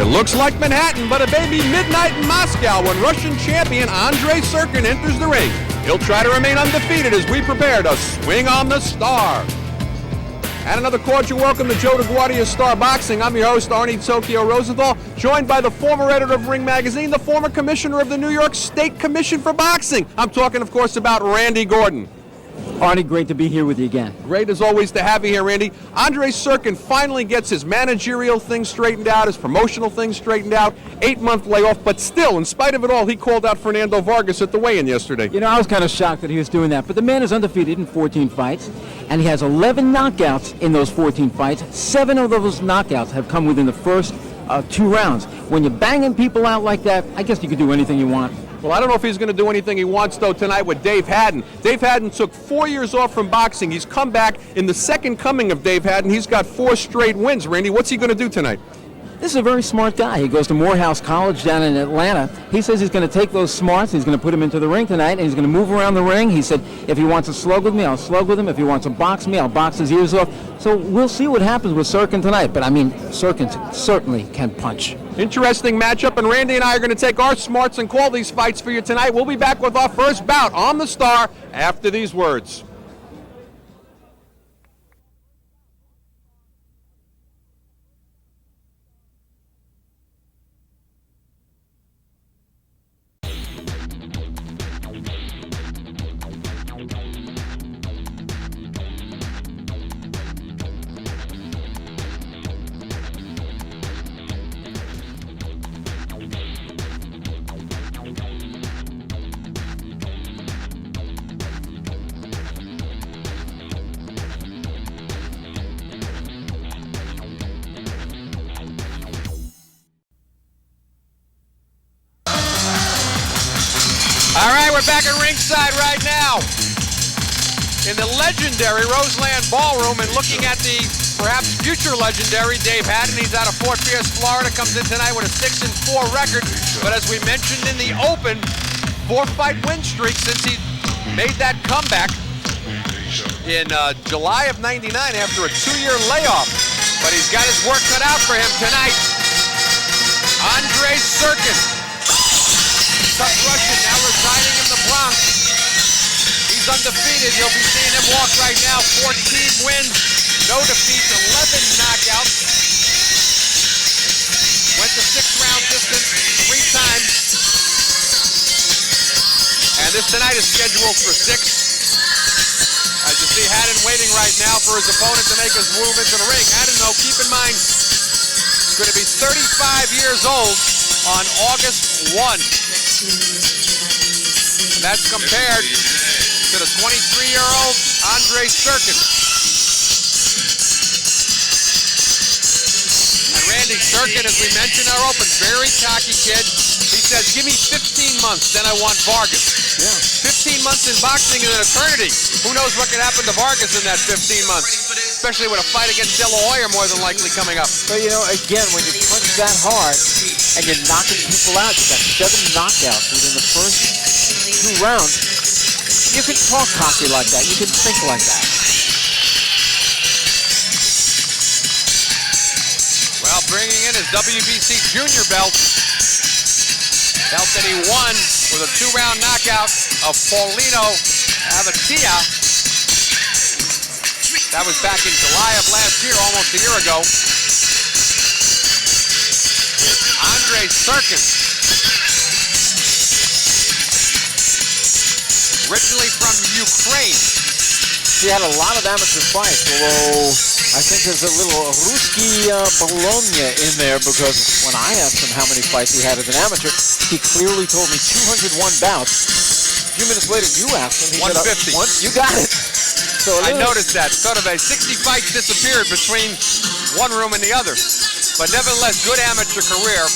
It looks like Manhattan, but it may be midnight in Moscow when Russian champion Andrey Tsurkan enters the ring. He'll try to remain undefeated as we prepare to swing on the star. And another cordial welcome to Joe DeGuardia's Star Boxing. I'm your host, Arnie Rosenthal, joined by the former editor of Ring Magazine, the former commissioner of the New York State Commission for Boxing. I'm talking, of course, about Randy Gordon. Arnie, great to be here with you again. Great as always to have you here, Randy. Andrey Tsurkan finally gets his managerial thing straightened out, his promotional thing straightened out, 8-month layoff, but still, in spite of it all, he called out Fernando Vargas at the weigh-in yesterday. You know, I was kind of shocked that he was doing that, but the man is undefeated in 14 fights, and he has 11 knockouts in those 14 fights. 7 of those knockouts have come within the first 2 rounds. When you're banging people out like that, I guess you could do anything you want. Well, I don't know if he's going to do anything he wants, though, tonight with Dave Hadden. Dave Hadden took 4 years off from boxing. He's come back in the second coming of Dave Hadden. He's got 4 straight wins. Randy, what's he going to do tonight? This is a very smart guy. He goes to Morehouse College down in Atlanta. He says he's going to take those smarts, he's going to put them into the ring tonight, and he's going to move around the ring. He said, if he wants to slug with me, I'll slug with him. If he wants to box me, I'll box his ears off. So we'll see what happens with Tsurkan tonight. But, I mean, Tsurkan certainly can punch. Interesting matchup, and Randy and I are going to take our smarts and call these fights for you tonight. We'll be back with our first bout on the Star after these words. All right, we're back at ringside right now in the legendary Roseland Ballroom and looking at the perhaps future legendary Dave Hadden. He's out of Fort Pierce, Florida, comes in tonight with a 6-4 record. But as we mentioned in the open, 4-fight win streak since he made that comeback in July of '99 after a 2-year layoff. But he's got his work cut out for him tonight. Andrey Tsurkan. Tough Russian, now residing in the Bronx. He's undefeated. You'll be seeing him walk right now. 14 wins, no defeats, 11 knockouts. Went to 6-round distance 3 times. And this tonight is scheduled for 6. As you see, Hadden waiting right now for his opponent to make his move into the ring. Hadden, though, keep in mind, is going to be 35 years old on August 1. And that's compared to the 23-year-old Andrey Tsurkan. And Randy Tsurkan, as we mentioned in our open, very cocky kid. He says, give me 15 months, then I want Vargas. Yeah. 15 months in boxing is an eternity. Who knows what could happen to Vargas in that 15 months? Especially with a fight against De La Hoya more than likely coming up. But, you know, again, when you punch that hard and you're knocking people out, you've got 7 knockouts within the first 2 rounds, you can talk cocky like that. You can think like that. Well, bringing in his WBC junior belt that he won with a 2-round knockout of Paulino Avatia. That was back in July of last year, almost a year ago. Andrey Tsurkan. Originally from Ukraine. He had a lot of amateur fights, although I think there's a little Ruski Bologna in there, because when I asked him how many fights he had as an amateur, he clearly told me 201 bouts. A few minutes later, you asked him. He 150. Said, you got it. So I noticed that. Sort of a 60 fights disappeared between one room and the other. But nevertheless, good amateur career.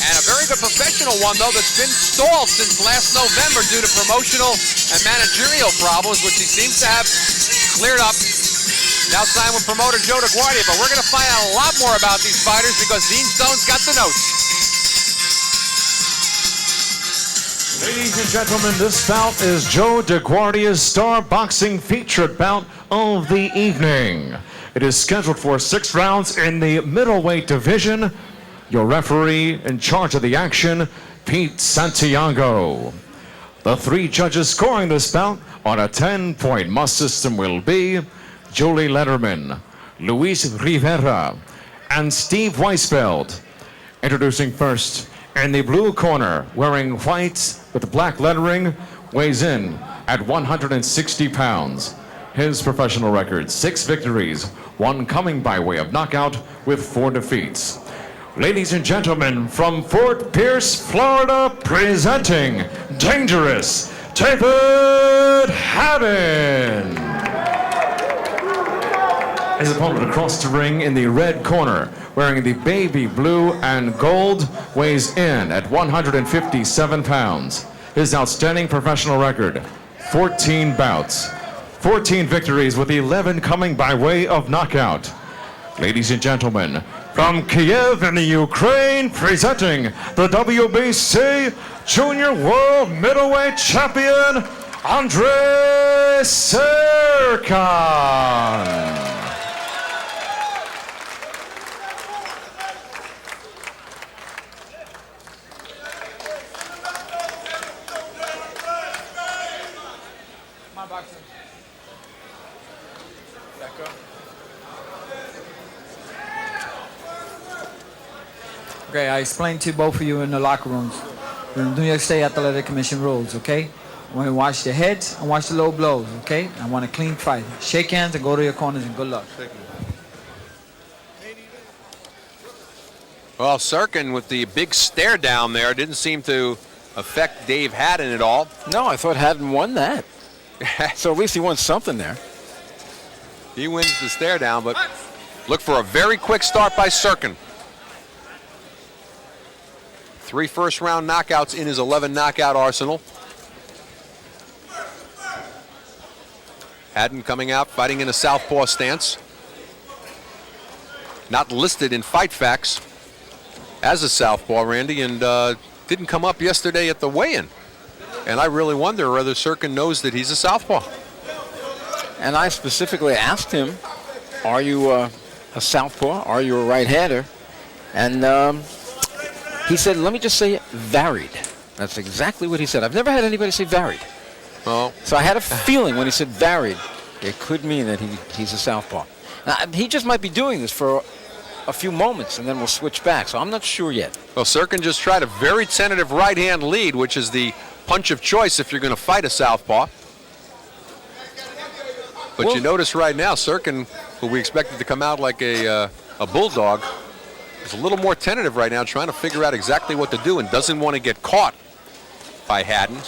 And a very good professional one, though, that's been stalled since last November due to promotional and managerial problems, which he seems to have cleared up. Now signed with promoter Joe DeGuardia. But we're going to find out a lot more about these fighters because Dean Stone's got the notes. Ladies and gentlemen, this bout is Joe DeGuardia's Star Boxing featured bout of the evening. It is scheduled for 6 rounds in the middleweight division. Your referee in charge of the action, Pete Santiago. The 3 judges scoring this bout on a 10-point must system will be Julie Letterman, Luis Rivera, and Steve Weisfeld. Introducing first, in the blue corner, wearing white with black lettering, weighs in at 160 pounds. His professional record, 6 victories, 1 coming by way of knockout with 4 defeats. Ladies and gentlemen, from Fort Pierce, Florida, presenting Dangerous David Hadden. His opponent across the ring in the red corner, wearing the baby blue and gold, weighs in at 157 pounds. His outstanding professional record, 14 bouts, 14 victories with 11 coming by way of knockout. Ladies and gentlemen, from Kiev in the Ukraine, presenting the WBC Junior World Middleweight Champion, Andrey Tsurkan. Okay, I explained to both of you in the locker rooms the New York State Athletic Commission rules, okay? I want to watch the heads and watch the low blows, okay? I want a clean fight. Shake hands and go to your corners and good luck. Well, Tsurkan with the big stare down there didn't seem to affect Dave Hadden at all. No, I thought Hadden won that. So at least he won something there. He wins the stare down, but look for a very quick start by Tsurkan. 3 first-round knockouts in his 11 knockout arsenal. Hadden coming out fighting in a southpaw stance. Not listed in Fight Facts as a southpaw, Randy, and didn't come up yesterday at the weigh-in. And I really wonder whether Tsurkan knows that he's a southpaw. And I specifically asked him, are you a southpaw? Are you a right-hander? And he said, let me just say varied. That's exactly what he said. I've never had anybody say varied. Oh. So I had a feeling when he said varied, it could mean that he's a southpaw. Now, he just might be doing this for a few moments, and then we'll switch back. So I'm not sure yet. Well, Tsurkan just tried a very tentative right-hand lead, which is the punch of choice if you're going to fight a southpaw. But Well, you notice right now, Tsurkan, who we expected to come out like a bulldog, is a little more tentative right now, trying to figure out exactly what to do and doesn't want to get caught by Hadden.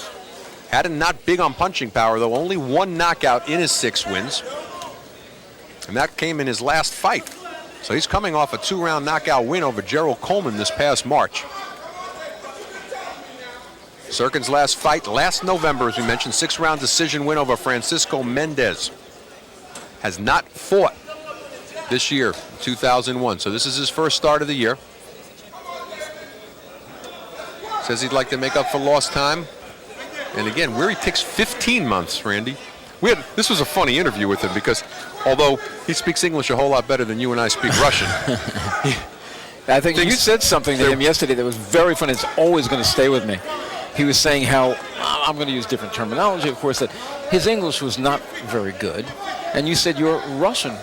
Hadden not big on punching power, though. Only 1 knockout in his 6 wins. And that came in his last fight. So he's coming off a 2-round knockout win over Gerald Coleman this past March. Tsurkan's last fight last November, as we mentioned, 6-round decision win over Francisco Mendez. Has not fought this year, 2001. So this is his first start of the year. Says he'd like to make up for lost time. And again, where he picks 15 months, Randy. This was a funny interview with him because although he speaks English a whole lot better than you and I speak Russian. I think you said something to him yesterday that was very funny. It's always going to stay with me. He was saying how, I'm going to use different terminology, of course, that his English was not very good. And you said your Russian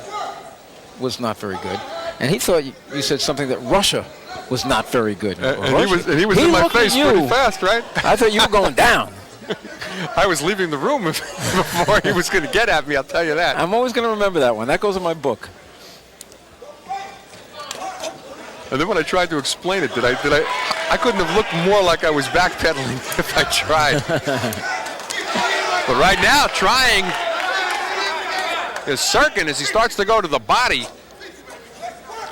was not very good. And he thought you said something that Russia was not very good. And he was in my face pretty fast, right? I thought you were going down. I was leaving the room before he was going to get at me, I'll tell you that. I'm always going to remember that one. That goes in my book. And then when I tried to explain it, I couldn't have looked more like I was backpedaling if I tried. But right now, trying is Tsurkan as he starts to go to the body.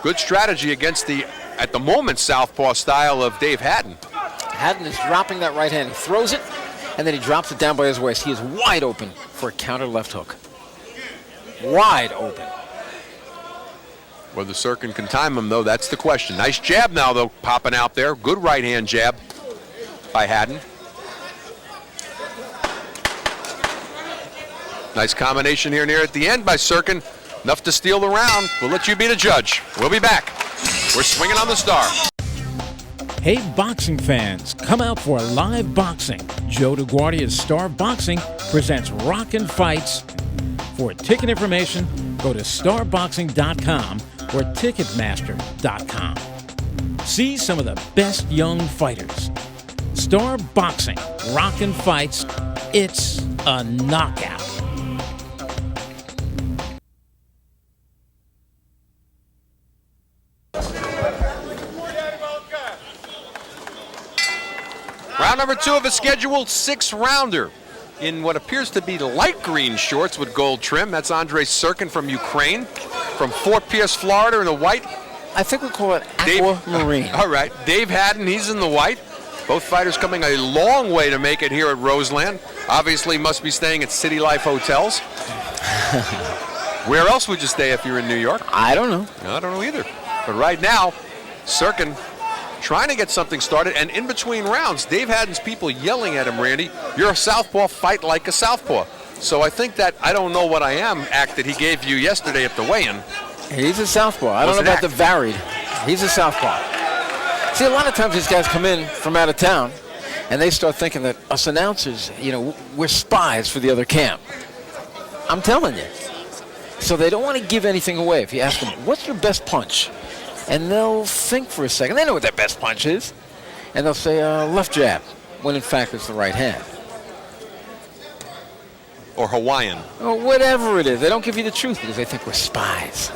Good strategy against the, at the moment, southpaw style of Dave Hadden. Hadden is dropping that right hand. He throws it, and then he drops it down by his waist. He is wide open for a counter left hook. Wide open. Whether Tsurkan can time him, though, that's the question. Nice jab now, though, popping out there. Good right-hand jab by Hadden. Nice combination here near at the end by Tsurkan. Enough to steal the round. We'll let you be the judge. We'll be back. We're swinging on the Star. Hey boxing fans, come out for live boxing. Joe DeGuardia's Star Boxing presents Rockin' Fights. For ticket information, go to starboxing.com or ticketmaster.com. See some of the best young fighters. Star Boxing, Rockin' Fights, it's a knockout. Round number 2 of a scheduled 6-rounder. In what appears to be light green shorts with gold trim. That's Andrey Tsurkan from Ukraine. From Fort Pierce, Florida in the white. I think we call it aquamarine. All right. Dave Hadden, he's in the white. Both fighters coming a long way to make it here at Roseland. Obviously must be staying at City Life hotels. Where else would you stay if you're in New York? I don't know. I don't know either. But right now, Tsurkan trying to get something started, and in between rounds, Dave Hadden's people yelling at him, Randy, you're a southpaw, fight like a southpaw. So I think that I don't know what I am act that he gave you yesterday at the weigh-in. He's a southpaw. I don't know about the varied. He's a southpaw. See, a lot of times these guys come in from out of town, and they start thinking that us announcers, we're spies for the other camp. I'm telling you. So they don't want to give anything away. If you ask them, what's your best punch? And they'll think for a second. They know what their best punch is. And they'll say left jab, when in fact it's the right hand. Or Hawaiian. Or whatever it is. They don't give you the truth because they think we're spies.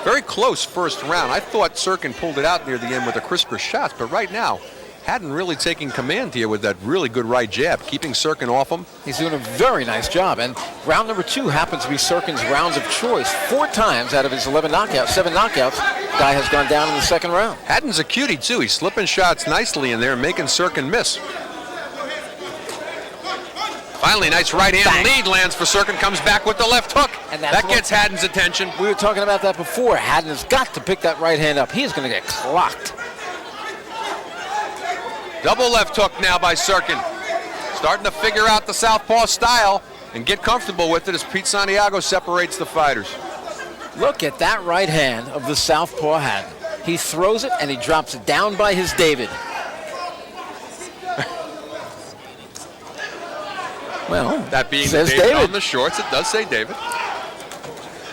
Very close first round. I thought Tsurkan pulled it out near the end with the crisper shots, but right now, Hadden really taking command here with that really good right jab, keeping Tsurkan off him. He's doing a very nice job. And round number 2 happens to be Tsurkan's round of choice. 4 times out of his 7 knockouts, guy has gone down in the second round. Hadden's a cutie, too. He's slipping shots nicely in there, making Tsurkan miss. Finally, nice right-hand lead lands for Tsurkan, comes back with the left hook. And that gets Hadden's attention. We were talking about that before. Hadden has got to pick that right hand up. He is going to get clocked. Double left hook now by Tsurkan. Starting to figure out the southpaw style and get comfortable with it as Pete Santiago separates the fighters. Look at that right hand of the southpaw Hadden. He throws it and he drops it down by his David. Well, that being says David on the shorts, it does say David.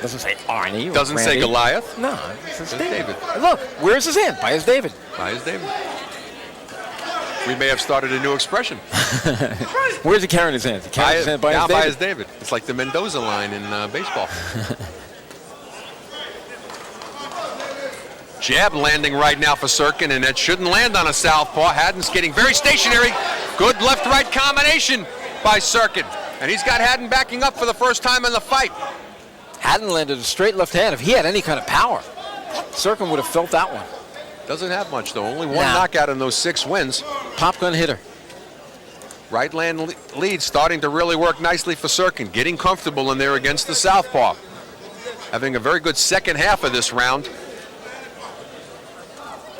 Doesn't say Arnie. Doesn't Randy. say Goliath. No, it says David. Look, where's his hand? By his David. By his David. We may have started a new expression. Where's he carrying his hand? He carrying his hand by his David. By his David. It's like the Mendoza line in baseball. Jab landing right now for Tsurkan, and it shouldn't land on a southpaw. Hadden's getting very stationary. Good left-right combination by Tsurkan. And he's got Hadden backing up for the first time in the fight. Hadden landed a straight left hand. If he had any kind of power, Tsurkan would have felt that one. Doesn't have much, though. Only one knockout in those 6 wins. Pop gun hitter. Right land lead starting to really work nicely for Tsurkan. Getting comfortable in there against the southpaw. Having a very good second half of this round.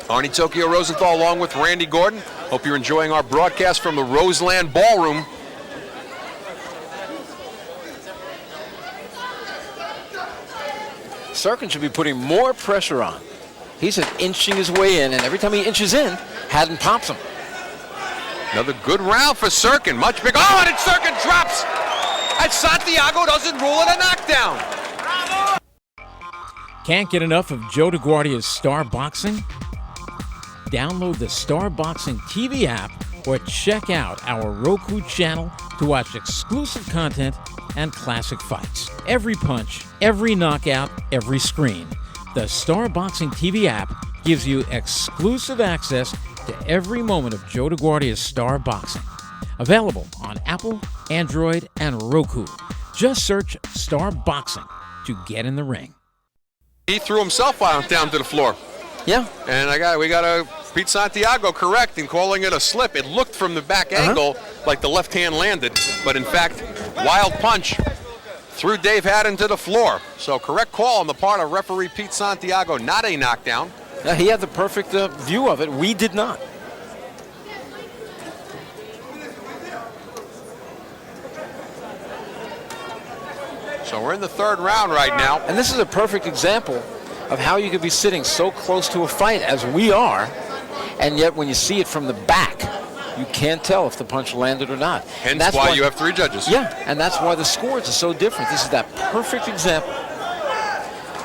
Arnie Tokyo Rosenthal along with Randy Gordon. Hope you're enjoying our broadcast from the Roseland Ballroom. Tsurkan should be putting more pressure on. He's inching his way in, and every time he inches in, Hadden pops him. Another good round for Tsurkan. Much bigger. Oh, and Tsurkan drops. And Santiago doesn't rule it a knockdown. Can't get enough of Joe DeGuardia's Star Boxing? Download the Star Boxing TV app or check out our Roku channel to watch exclusive content and classic fights. Every punch, every knockout, every screen. The Star Boxing TV app gives you exclusive access to every moment of Joe DeGuardia's Star Boxing. Available on Apple, Android, and Roku. Just search Star Boxing to get in the ring. He threw himself down to the floor. Yeah. And we got a Pete Santiago correct in calling it a slip. It looked from the back angle like the left hand landed, but in fact, wild punch threw Dave Hadden to the floor. So correct call on the part of referee Pete Santiago, not a knockdown. Now, he had the perfect view of it. We did not. So we're in the third round right now. And this is a perfect example of how you could be sitting so close to a fight as we are and yet when you see it from the back, you can't tell if the punch landed or not. Hence that's why you have 3 judges. Yeah, and that's why the scores are so different. This is that perfect example.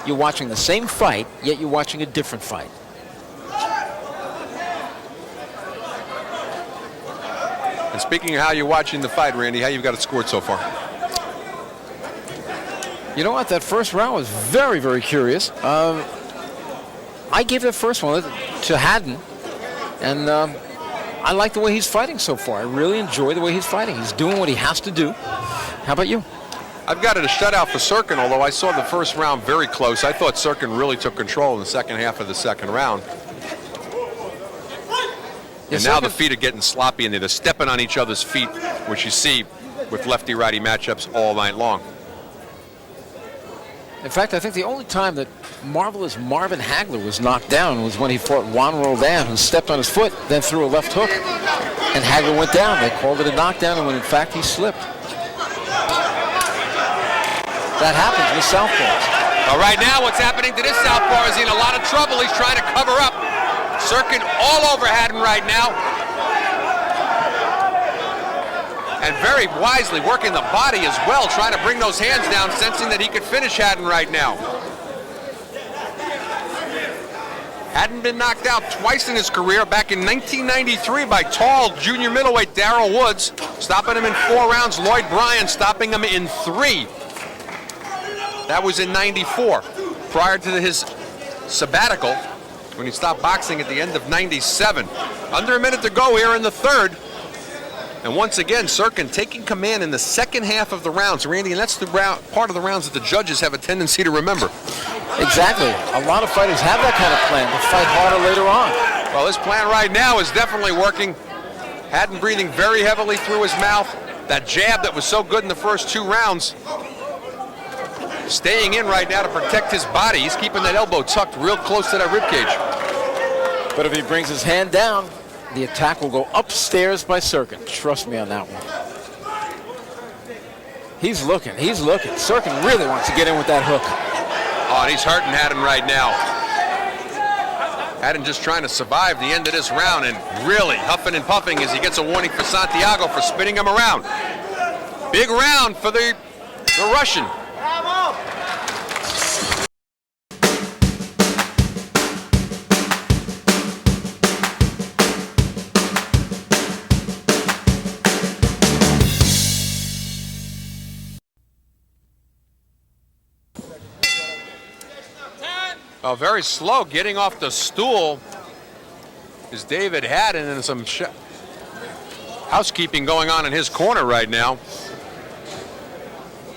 You're watching the same fight, yet you're watching a different fight. And speaking of how you're watching the fight, Randy, how you've got it scored so far? You know what? That first round was very, very curious. I gave that first one to Hadden, and I like the way he's fighting so far. I really enjoy the way he's fighting. He's doing what he has to do. How about you? I've got it a shutout for Tsurkan, although I saw the first round very close. I thought Tsurkan really took control in the second half of the second round. And now the feet are getting sloppy, and they're stepping on each other's feet, which you see with lefty-righty matchups all night long. In fact, I think the only time that marvelous Marvin Hagler was knocked down was when he fought Juan Roldan, who stepped on his foot, then threw a left hook, and Hagler went down. They called it a knockdown, and when in fact he slipped. That happens with southpaws. Well, right now, what's happening to this southpaw is he's in a lot of trouble. He's trying to cover up. Tsurkan all over Hadden right now. And very wisely working the body as well, trying to bring those hands down, sensing that he could finish Hadden right now. Hadden been knocked out twice in his career, back in 1993 by tall junior middleweight Darrell Woods, stopping him in 4 rounds. Lloyd Bryan stopping him in 3. That was in 94, prior to his sabbatical, when he stopped boxing at the end of 97. Under a minute to go here in the third. And once again, Tsurkan taking command in the second half of the rounds, Randy, and that's the part of the rounds that the judges have a tendency to remember. Exactly. A lot of fighters have that kind of plan to fight harder later on. Well, this plan right now is definitely working. Hadden breathing very heavily through his mouth. That jab that was so good in the first 2 rounds, staying in right now to protect his body. He's keeping that elbow tucked real close to that ribcage. But if he brings his hand down, the attack will go upstairs by Tsurkan. Trust me on that one. He's looking. Tsurkan really wants to get in with that hook. Oh, and he's hurting Hadden right now. Hadden just trying to survive the end of this round and really huffing and puffing as he gets a warning for Santiago for spinning him around. Big round for the Russian. Oh, very slow getting off the stool is David Hadden, and some housekeeping going on in his corner right now.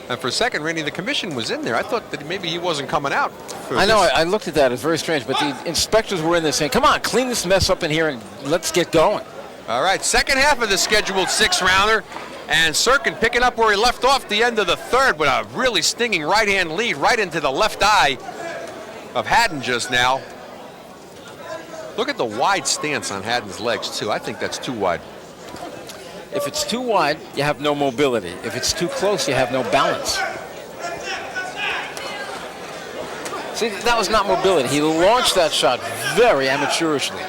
And for a second, Randy, the commission was in there. I thought that maybe he wasn't coming out. I know, I looked at that. It's very strange, but the inspectors were in there saying, come on, clean this mess up in here and let's get going. All right, second half of the scheduled 6-rounder. And Tsurkan picking up where he left off the end of the third with a really stinging right-hand lead right into the left eye of Hadden just now. Look at the wide stance on Hadden's legs, too. I think that's too wide. If it's too wide, you have no mobility. If it's too close, you have no balance. See, that was not mobility. He launched that shot very amateurishly.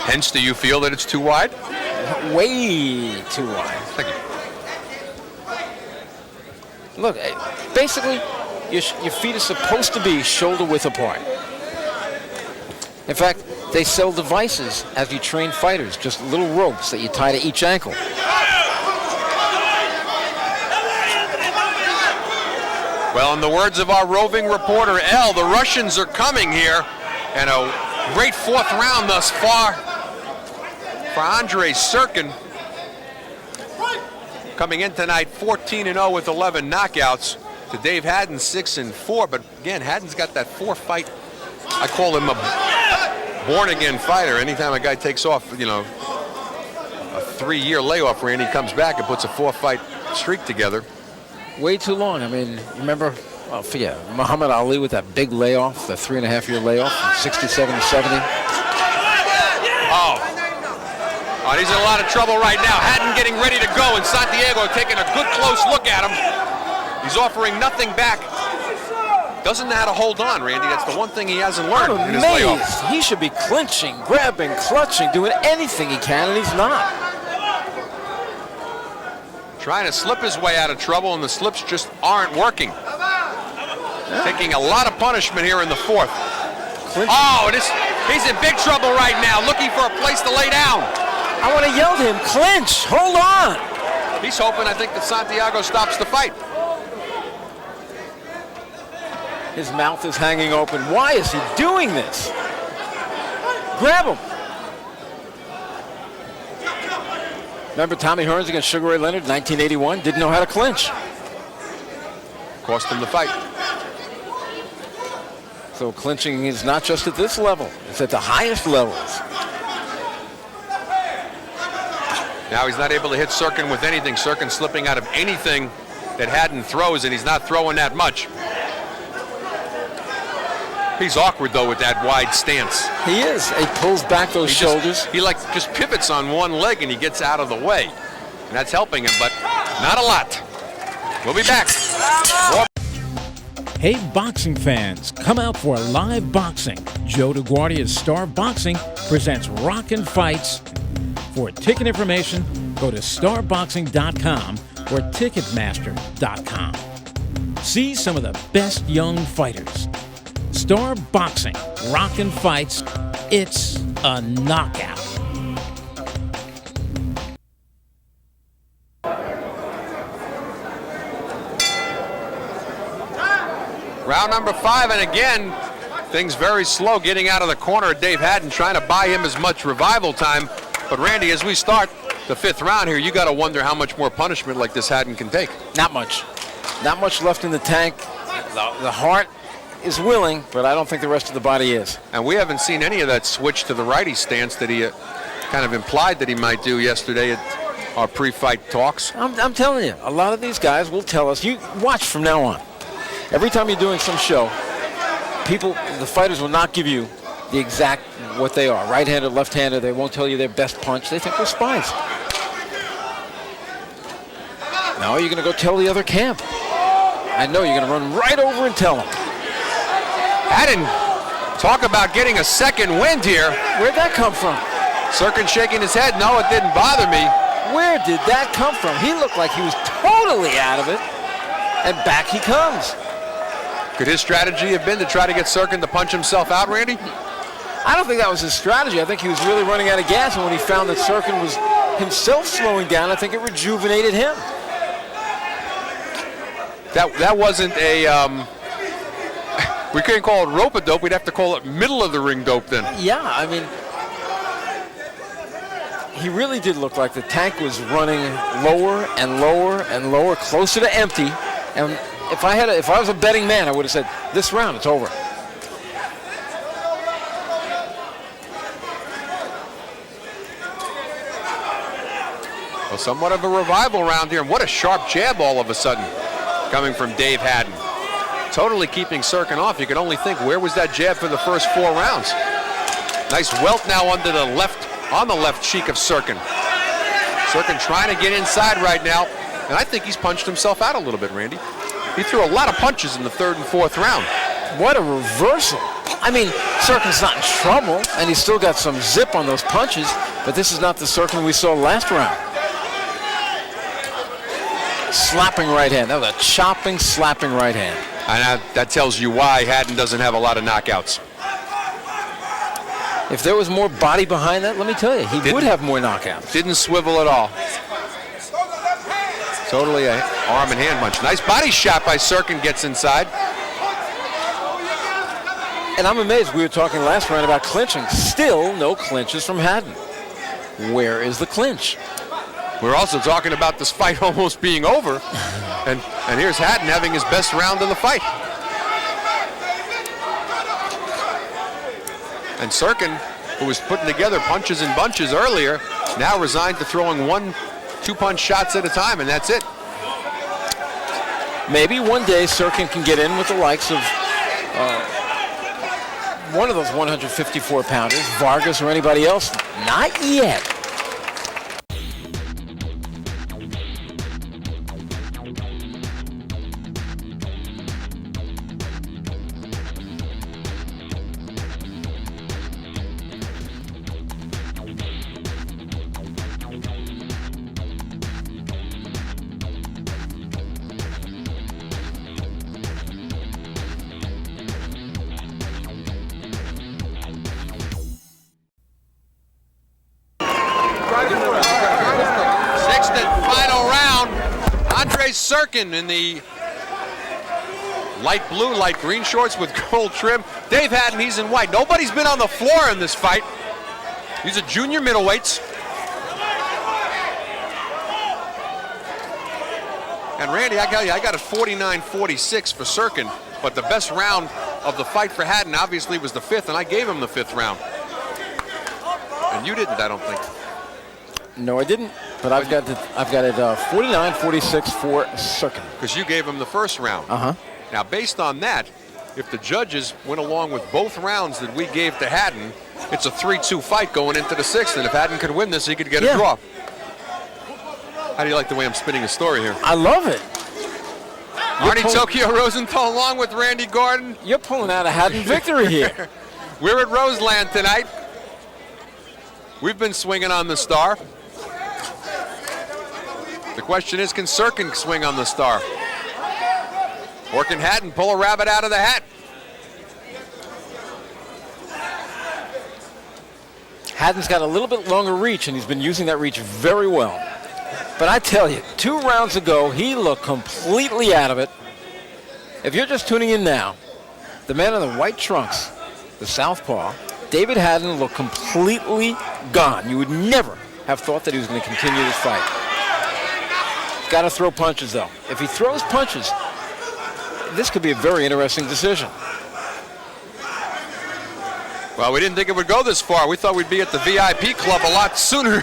Hence, do you feel that it's too wide? Way too wide. Thank you. Look, basically, your feet are supposed to be shoulder width apart. In fact, they sell devices as you train fighters, just little ropes that you tie to each ankle. Well, in the words of our roving reporter, L, the Russians are coming here, and a great 4th round thus far for Andrey Tsurkan. Coming in tonight 14-0 with 11 knockouts to Dave Hadden 6-4. But again, Hadden's got that 4-fight. I call him a born-again fighter. Anytime a guy takes off, you know, a 3-year layoff, Randy comes back and puts a 4-fight streak together. Way too long. I mean, remember, well, forget Muhammad Ali with that big layoff, the 3.5-year layoff from 67 to 70. Oh, he's in a lot of trouble right now. Hadden getting ready to go, and Santiago taking a good close look at him. He's offering nothing back. Doesn't know how to hold on, Randy. That's the one thing he hasn't learned I'm in his layoff. amazed. He should be clinching, grabbing, clutching, doing anything he can, and he's not. Trying to slip his way out of trouble, and the slips just aren't working. Taking a lot of punishment here in the fourth. Clinching. Oh, he's in big trouble right now, looking for a place to lay down. I want to yell to him, clinch, hold on. He's hoping, I think, that Santiago stops the fight. His mouth is hanging open. Why is he doing this? Grab him. Remember Tommy Hearns against Sugar Ray Leonard, 1981? Didn't know how to clinch. Cost him the fight. So clinching is not just at this level. It's at the highest levels. Now he's not able to hit Tsurkan with anything. Tsurkan slipping out of anything that Hadden throws, and he's not throwing that much. He's awkward, though, with that wide stance. He is. He pulls back those shoulders. He just pivots on one leg, and he gets out of the way. And that's helping him, but not a lot. We'll be back. Hey, boxing fans, come out for live boxing. Joe DeGuardia's Star Boxing presents Rockin' Fights. For ticket information, go to starboxing.com or ticketmaster.com. See some of the best young fighters. Star Boxing, Rockin' Fights, it's a knockout. Round number 5, and again, things very slow getting out of the corner of Dave Hadden, trying to buy him as much revival time. But Randy, as we start the 5th round here, you got to wonder how much more punishment like this Hadden can take. Not much. Not much left in the tank. The heart is willing, but I don't think the rest of the body is. And we haven't seen any of that switch to the righty stance that he kind of implied that he might do yesterday at our pre-fight talks. I'm telling you, a lot of these guys will tell us. You watch from now on. Every time you're doing some show, the fighters will not give you the exact what they are. Right-handed, left-handed, they won't tell you their best punch. They think we're spies. No, you're going to go tell the other camp. I know you're going to run right over and tell them. Hadden, talk about getting a second wind here. Where'd that come from? Tsurkan shaking his head. No, it didn't bother me. Where did that come from? He looked like he was totally out of it, and back he comes. Could his strategy have been to try to get Tsurkan to punch himself out, Randy? I don't think that was his strategy. I think he was really running out of gas, and when he found that Tsurkan was himself slowing down, I think it rejuvenated him. That wasn't a, we couldn't call it rope-a-dope, we'd have to call it middle-of-the-ring dope then. Yeah, I mean, he really did look like the tank was running lower and lower and lower, closer to empty. And if I was a betting man, I would have said, this round, it's over. Well, somewhat of a revival round here, and what a sharp jab all of a sudden coming from Dave Hadden. Totally keeping Tsurkan off. You could only think, where was that jab for the first 4 rounds? Nice welt now under the left, on the left cheek of Tsurkan. Tsurkan trying to get inside right now, and I think he's punched himself out a little bit, Randy. He threw a lot of punches in the 3rd and 4th round. What a reversal. I mean, Tsurkan's not in trouble, and he's still got some zip on those punches, but this is not the Tsurkan we saw last round. Slapping right hand. That was a chopping, slapping right hand. And that tells you why Hadden doesn't have a lot of knockouts. If there was more body behind that, let me tell you, he would have more knockouts. Didn't swivel at all. Totally a arm and hand punch. Nice body shot by Tsurkan, gets inside. And I'm amazed. We were talking last round about clinching. Still no clinches from Hadden. Where is the clinch? We're also talking about this fight almost being over. And here's Hadden having his best round of the fight. And Tsurkan, who was putting together punches and bunches earlier, now resigned to throwing 1-2 punch shots at a time, and that's it. Maybe one day Tsurkan can get in with the likes of one of those 154-pounders, Vargas or anybody else. Not yet. Tsurkan in the light blue, light green shorts with gold trim. Dave Hadden, he's in white. Nobody's been on the floor in this fight. These are junior middleweights. And Randy, I tell you, I got a 49-46 for Tsurkan, but the best round of the fight for Hadden obviously was the 5th, and I gave him the 5th round. And you didn't, I don't think. No, I didn't. But I've got it 49-46 for Tsurkan. Because you gave him the 1st round. Now, based on that, if the judges went along with both rounds that we gave to Hadden, it's a 3-2 fight going into the 6th. And if Hadden could win this, he could get a draw. How do you like the way I'm spinning the story here? I love it. Arnie Tokyo Rosenthal along with Randy Gordon. You're pulling out a Hadden victory here. We're at Roseland tonight. We've been swinging on the Star. The question is, can Tsurkan swing on the Star? Or can Hadden pull a rabbit out of the hat? Hadden's got a little bit longer reach, and he's been using that reach very well. But I tell you, 2 rounds ago, he looked completely out of it. If you're just tuning in now, the man in the white trunks, the southpaw, David Hadden, looked completely gone. You would never have thought that he was going to continue this fight. Got to throw punches, though. If he throws punches, this could be a very interesting decision. Well, we didn't think it would go this far. We thought we'd be at the VIP club a lot sooner.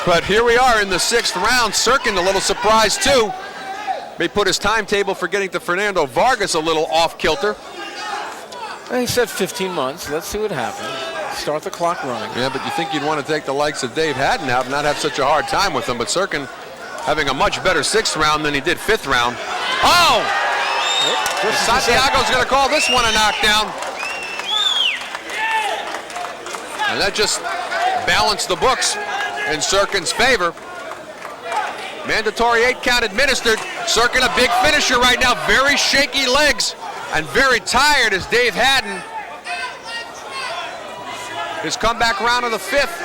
But here we are in the 6th round. Tsurkan a little surprised, too. May put his timetable for getting to Fernando Vargas a little off-kilter. He said 15 months. Let's see what happens. Start the clock running. Yeah, but you think you'd want to take the likes of Dave Hadden out and not have such a hard time with him. But Tsurkan having a much better 6th round than he did 5th round. Oh! Santiago's going to call this one a knockdown. And that just balanced the books in Tsurkan's favor. Mandatory 8 count administered. Tsurkan a big finisher right now. Very shaky legs and very tired as Dave Hadden. His comeback round of the 5th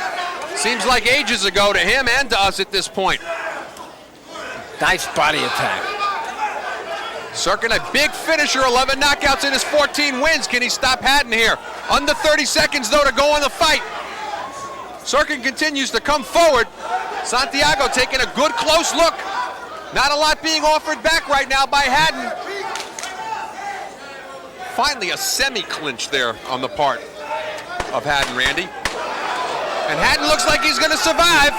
seems like ages ago to him and to us at this point. Nice body attack. Tsurkan a big finisher, 11 knockouts in his 14 wins. Can he stop Hadden here? Under 30 seconds though to go in the fight. Tsurkan continues to come forward. Santiago taking a good close look. Not a lot being offered back right now by Hadden. Finally a semi-clinch there on the part of Hadden, Randy. And Hadden looks like he's going to survive.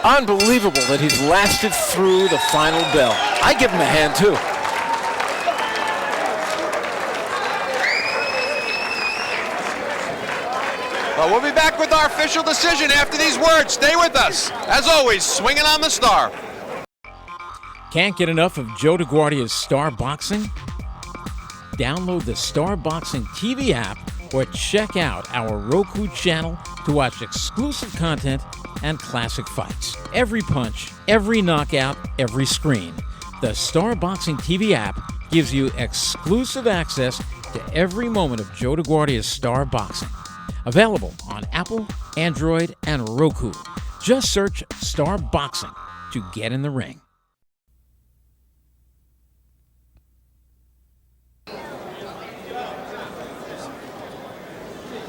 Unbelievable that he's lasted through the final bell. I give him a hand too. Well, we'll be back with our official decision after these words. Stay with us. As always, swinging on the Star. Can't get enough of Joe DeGuardia's Star Boxing? Download the Star Boxing TV app or check out our Roku channel to watch exclusive content and classic fights. Every punch, every knockout, every screen. The Star Boxing TV app gives you exclusive access to every moment of Joe DeGuardia's Star Boxing. Available on Apple, Android, and Roku. Just search Star Boxing to get in the ring.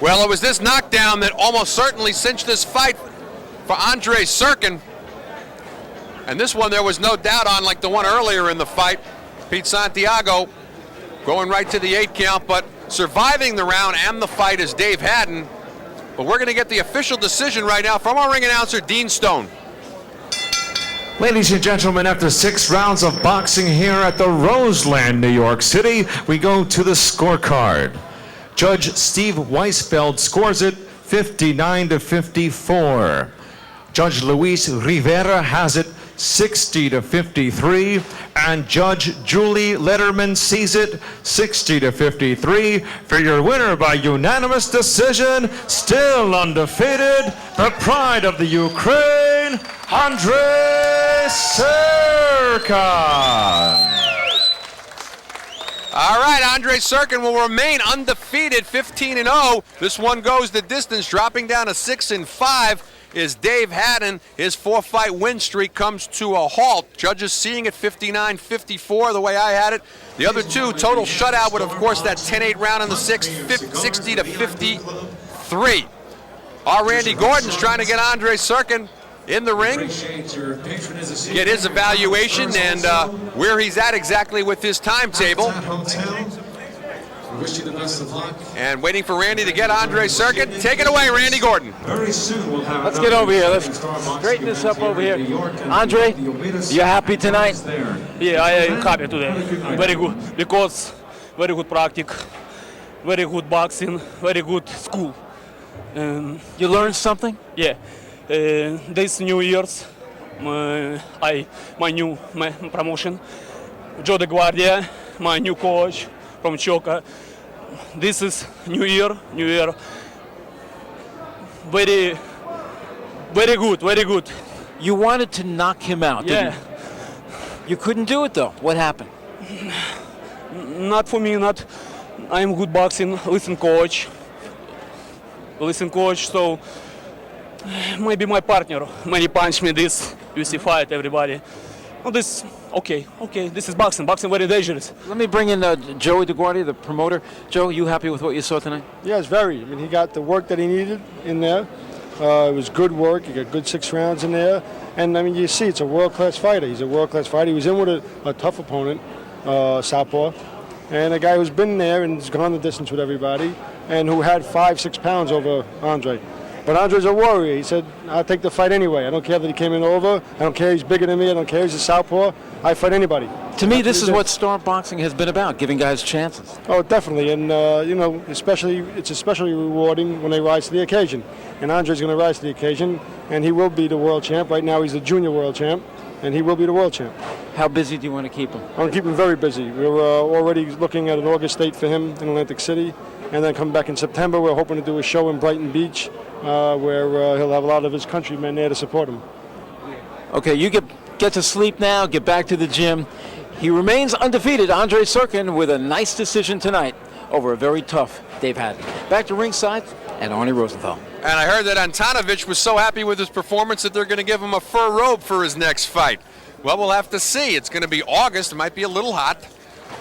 Well, it was this knockdown that almost certainly cinched this fight for Andrey Tsurkan. And this one there was no doubt on, like the one earlier in the fight. Pete Santiago going right to the 8 count, but surviving the round and the fight is Dave Hadden. But we're going to get the official decision right now from our ring announcer, Dean Stone. Ladies and gentlemen, after 6 rounds of boxing here at the Roseland, New York City, we go to the scorecard. Judge Steve Weisfeld scores it 59-54. Judge Luis Rivera has it 60-53, and Judge Julie Letterman sees it 60-53 for your winner by unanimous decision, still undefeated, the pride of the Ukraine, Andrey Tsurkan. All right, Andrey Tsurkan will remain undefeated, 15-0. This one goes the distance, dropping down to 6-5. is Dave Hadden. His 4-fight win streak comes to a halt. Judges seeing it 59-54 the way I had it. The other two, total shutout with, of course, that 10-8 round in the sixth, 60-53. Our Randy Gordon's trying to get Andrey Tsurkan in the ring, get his evaluation and where he's at exactly with his timetable. Wish you the best of luck. And waiting for Randy to get Andrey Tsurkan. Take it away, Randy Gordon. Very soon we'll have Let's get over here. Let's straighten this up over here. Andre, you happy tonight? Yeah, I am happy today. Very good, because very good practice, very good boxing, very good school. You learned something? Yeah, this New Year's, my new promotion, Joe DeGuardia, my new coach from Choka. This is New Year, very good. You wanted to knock him out, didn't Yeah, you? You couldn't do it, though. What happened? not for me, not. I'm good boxing, listen coach, so maybe my partner, when he punch me this, you see fight, everybody. Oh, this, okay, this is boxing very dangerous. Let me bring in Joey DeGuardia, the promoter. Joe, you happy with what you saw tonight? Yes, very. I mean, he got the work that he needed in there. It was good work. He got good 6 rounds in there. And, I mean, you see, it's a world-class fighter. He's a world-class fighter. He was in with a tough opponent, Southpaw, and a guy who's been there and has gone the distance with everybody and who had 5-6 pounds over Andre. But Andre's a warrior. He said, I'll take the fight anyway. I don't care that he came in over. I don't care he's bigger than me. I don't care he's a southpaw. I fight anybody. To me, this is what star boxing has been about, giving guys chances. Oh, definitely. And, it's especially rewarding when they rise to the occasion. And Andre's going to rise to the occasion, and he will be the world champ. Right now he's the junior world champ, and he will be the world champ. How busy do you want to keep him? I'm going to keep him very busy. We're already looking at an August date for him in Atlantic City. And then come back in September, we're hoping to do a show in Brighton Beach where he'll have a lot of his countrymen there to support him. Okay, you get to sleep now, get back to the gym. He remains undefeated, Andrey Tsurkan, with a nice decision tonight over a very tough Dave Hadden. Back to ringside and Arnie Rosenthal. And I heard that Antonovich was so happy with his performance that they're going to give him a fur robe for his next fight. Well, we'll have to see. It's going to be August. It might be a little hot.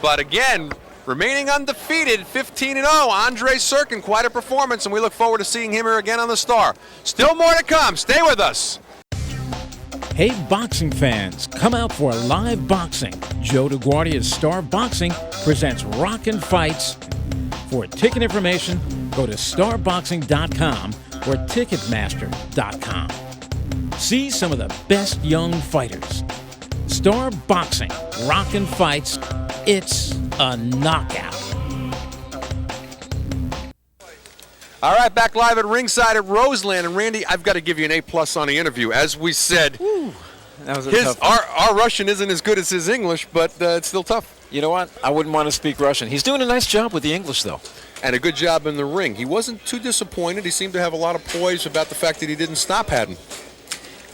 But again, remaining undefeated, 15-0, Andrey Tsurkan, quite a performance, and we look forward to seeing him here again on the Star. Still more to come. Stay with us. Hey, boxing fans, come out for live boxing. Joe DeGuardia's Star Boxing presents Rockin' Fights. For ticket information, go to starboxing.com or ticketmaster.com. See some of the best young fighters. Star Boxing, Rockin' Fights, it's a knockout. All right, back live at ringside at Roseland. And Randy, I've got to give you an A+ on the interview. As we said, That was a tough one. our Russian isn't as good as his English, but it's still tough. You know what? I wouldn't want to speak Russian. He's doing a nice job with the English, though. And a good job in the ring. He wasn't too disappointed. He seemed to have a lot of poise about the fact that he didn't stop Hadden.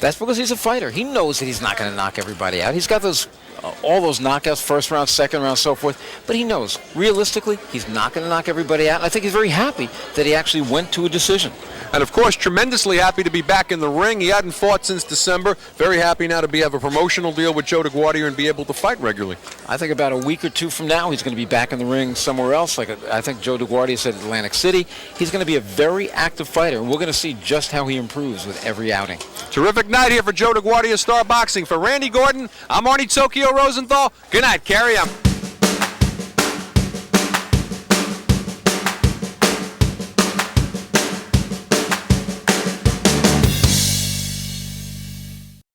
That's because he's a fighter. He knows that he's not going to knock everybody out. He's got those all those knockouts, first round, second round, so forth. But he knows, realistically, he's not going to knock everybody out. And I think he's very happy that he actually went to a decision. And, of course, tremendously happy to be back in the ring. He hadn't fought since December. Very happy now to have a promotional deal with Joe DeGuardia and be able to fight regularly. I think about a week or two from now, he's going to be back in the ring somewhere else. Like I think Joe DeGuardia said, Atlantic City. He's going to be a very active fighter, and we're going to see just how he improves with every outing. Terrific night here for Joe DeGuardia, Star Boxing. For Randy Gordon, I'm Arnie Rosenthal. Good night. Carry on.